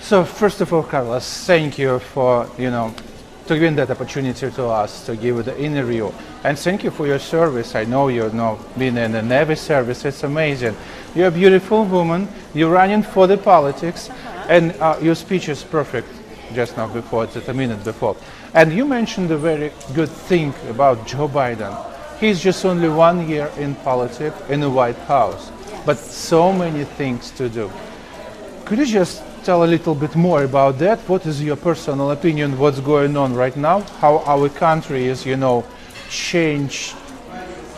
So first of all, Carla, thank you for, to giving that opportunity to us to give the interview. And thank you for your service. I know you've been in the Navy service. It's amazing. You're a beautiful woman. You're running for the politics. And your speech is perfect just now before, just a minute before. And you mentioned a very good thing about Joe Biden. He's just only 1 year in politics in the White House, but so many things to do. Could you just tell a little bit more about that? What is your personal opinion? What's going on right now? How our country is, changed?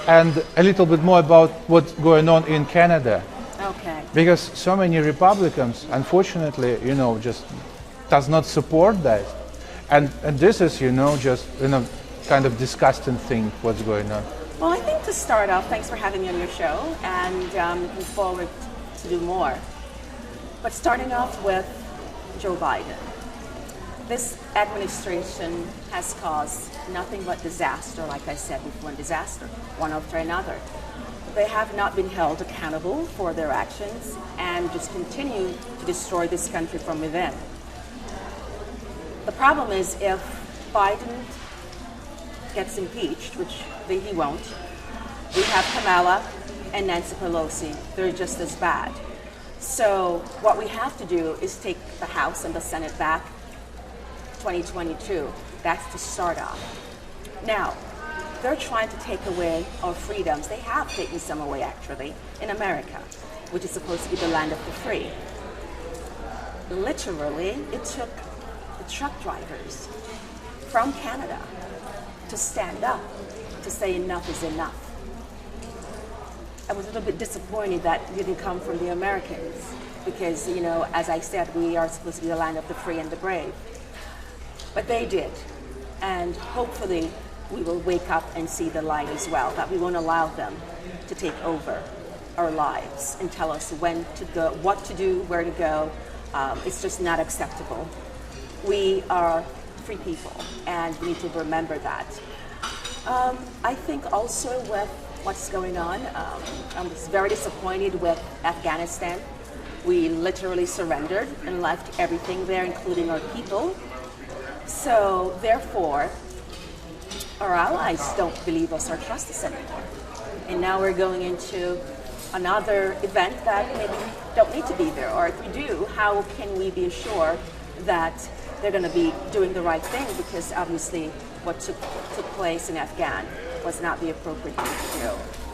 And a little bit more about what's going on in Canada. Okay. Because so many Republicans, unfortunately, just does not support that. And this is, just, kind of disgusting thing, what's going on. Well, I think to start off, thanks for having me on your show, and looking forward to do more. But starting off with Joe Biden. This administration has caused nothing but disaster, like I said before, disaster, one after another. They have not been held accountable for their actions and just continue to destroy this country from within. The problem is if Biden gets impeached, which he won't, we have Kamala and Nancy Pelosi. They're just as bad. So what we have to do is take the House and the Senate back 2022. That's to start off. Now, they're trying to take away our freedoms. They have taken some away, actually, in America, which is supposed to be the land of the free. Literally, it took the truck drivers from Canada to stand up, to say enough is enough. I was a little bit disappointed that it didn't come from the Americans because, as I said, we are supposed to be the land of the free and the brave. But they did. And hopefully we will wake up and see the light as well, that we won't allow them to take over our lives and tell us when to go, what to do, where to go. It's just not acceptable. We are free people, and we need to remember that. I think also with what's going on, I'm very disappointed with Afghanistan. We literally surrendered and left everything there, including our people. So therefore, our allies don't believe us or trust us anymore. And now we're going into another event that maybe don't need to be there, or if we do, how can we be assured that they're going to be doing the right thing? Because obviously what took place in Afghan was not the appropriate thing to do,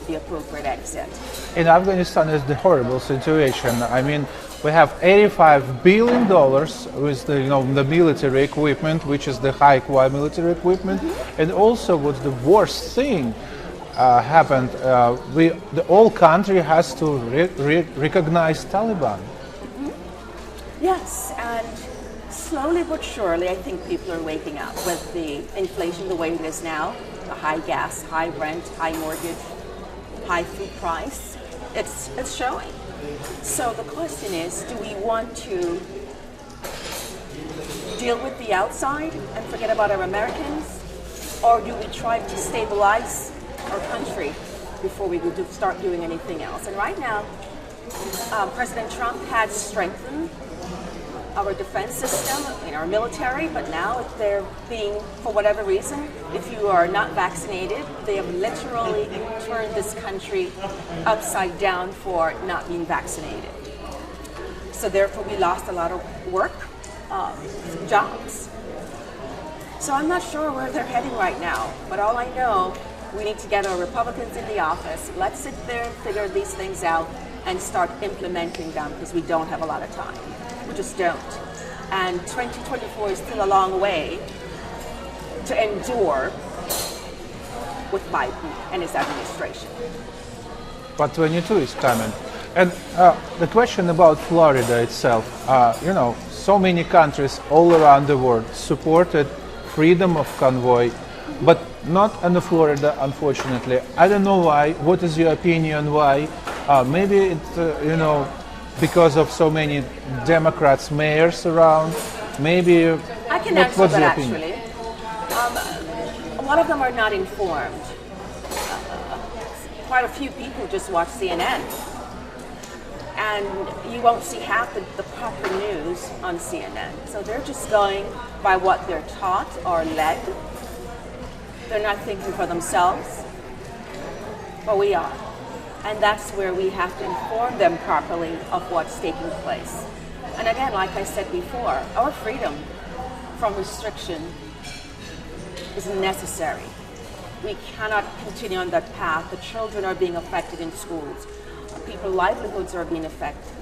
the appropriate exit. In Afghanistan is the horrible situation. I mean, we have $85 billion with the military equipment, which is the high-quality military equipment. And also what's the worst thing happened, the whole country has to recognize Taliban. Yes, and slowly but surely, I think people are waking up with the inflation the way it is now, the high gas, high rent, high mortgage, high food price. It's showing. So the question is, do we want to deal with the outside and forget about our Americans? Or do we try to stabilize our country before we start doing anything else? And right now, President Trump has strengthened our defense system, our military, but now they're being, for whatever reason, if you are not vaccinated, they have literally turned this country upside down for not being vaccinated. So therefore we lost a lot of work, jobs. So I'm not sure where they're heading right now, but all I know, we need to get our Republicans in the office. Let's sit there and figure these things out and start implementing them, because we don't have a lot of time. We just don't. And 2024 is still a long way to endure with Biden and his administration. But 22 is coming. And the question about Florida itself, so many countries all around the world supported freedom of convoy, but not in Florida, unfortunately. I don't know why. What is your opinion why? Maybe it's, because of so many Democrats, mayors around. Maybe. I can answer that actually. A lot of them are not informed. Quite a few people just watch CNN. And you won't see half the proper news on CNN. So they're just going by what they're taught or led. They're not thinking for themselves, but we are. And that's where we have to inform them properly of what's taking place. And again, like I said before, our freedom from restriction is necessary. We cannot continue on that path. The children are being affected in schools. People's livelihoods are being affected.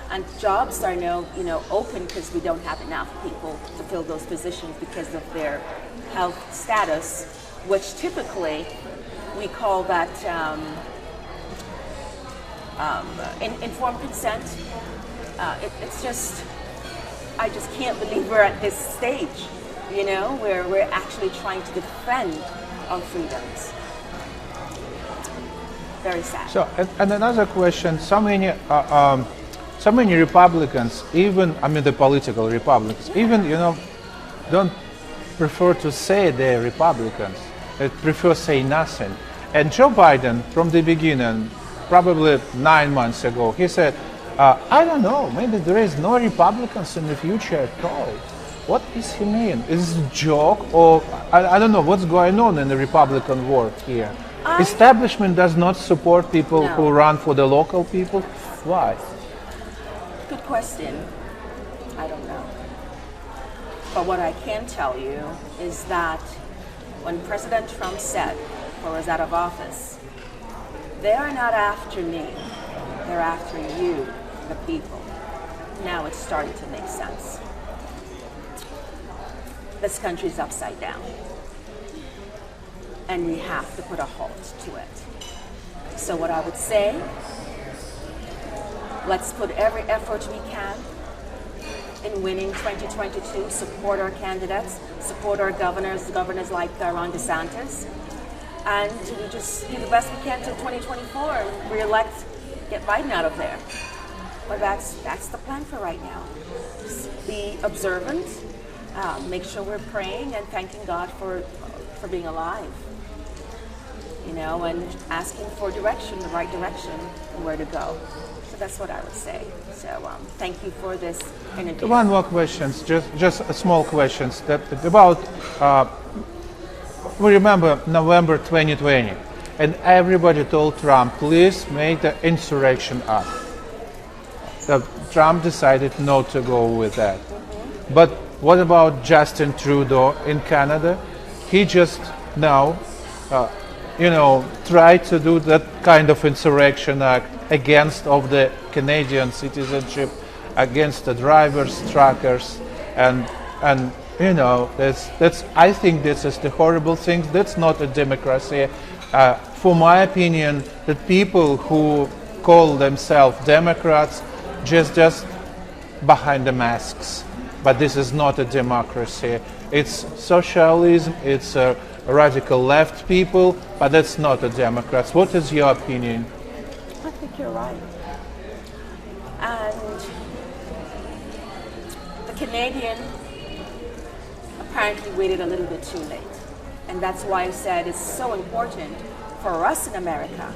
And jobs are now, open because we don't have enough people to fill those positions because of their health status, which typically we call that informed consent. It's just, I just can't believe we're at this stage, where we're actually trying to defend our freedoms. Very sad. So, and another question, so many Republicans, even, the political Republicans, even, don't prefer to say they're Republicans. They prefer say nothing. And Joe Biden, from the beginning, probably 9 months ago, he said, I don't know, maybe there is no Republicans in the future at all. What does he mean? Is it a joke, or I don't know what's going on in the Republican world here? Establishment does not support people who run for the local people? Why? Good question. I don't know. But what I can tell you is that when President Trump said, or was out of office, they are not after me, they're after you, the people. Now it's starting to make sense. This country's upside down. And we have to put a halt to it. So what I would say, let's put every effort we can in winning 2022, support our candidates, support our governors like Ron DeSantis, and we just do the best we can till 2024 and re-elect, get Biden out of there. But that's the plan for right now. Just be observant, make sure we're praying and thanking God for being alive. And asking for direction, the right direction, and where to go. So that's what I would say. So thank you for this interview. One more question, just a small question. About, we remember November 2020, and everybody told Trump, please make the insurrection up. So Trump decided not to go with that. But what about Justin Trudeau in Canada? He just now try to do that kind of insurrection act against of the Canadian citizenship, against the drivers, truckers, and that's I think this is the horrible thing. That's not a democracy. For my opinion, the people who call themselves Democrats just behind the masks. But this is not a democracy. It's socialism. It's a radical left people, but that's not a Democrat. What is your opinion? I think you're right. And the Canadian apparently waited a little bit too late. And that's why I said it's so important for us in America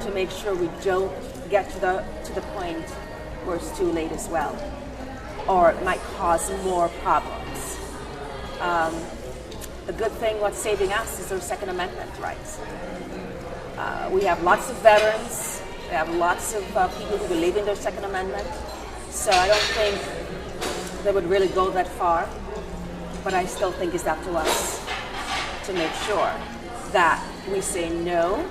to make sure we don't get to the point where it's too late as well, or it might cause more problems. The good thing, what's saving us is our Second Amendment rights. We have lots of veterans, we have lots of people who believe in their Second Amendment, so I don't think they would really go that far, but I still think it's up to us to make sure that we say no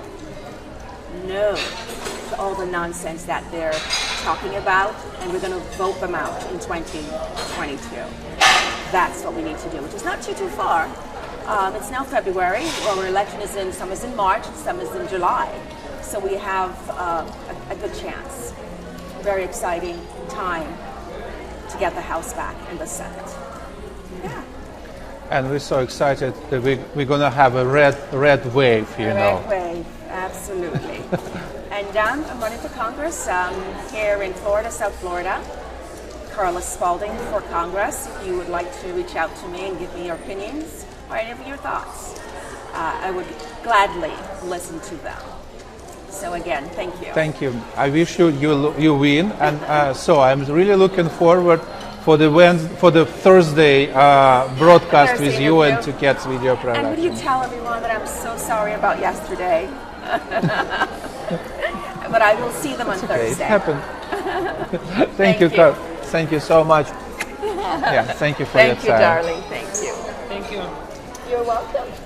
to all the nonsense that they're talking about, and we're going to vote them out in 2022. That's what we need to do, which is not too far. It's now February. Our election is some is in March, some is in July. So we have a good chance. Very exciting time to get the House back and the Senate. Yeah. And we're so excited that we're going to have a red wave, Red wave, absolutely. And I'm running for Congress here in Florida, South Florida. Carla Spalding for Congress. If you would like to reach out to me and give me your opinions or any of your thoughts, I would gladly listen to them. So again, thank you. Thank you. I wish you win, and so I'm really looking forward for the Thursday broadcast Thursday with you and interview. TwoCats Video Production. And would you tell everyone that I'm so sorry about yesterday? But I will see them on Okay, it Thursday. happened. Thank you, Carl. Thank you so much. Yeah, thank you for your time. Thank you, darling. Thank you. Thank you. You're welcome.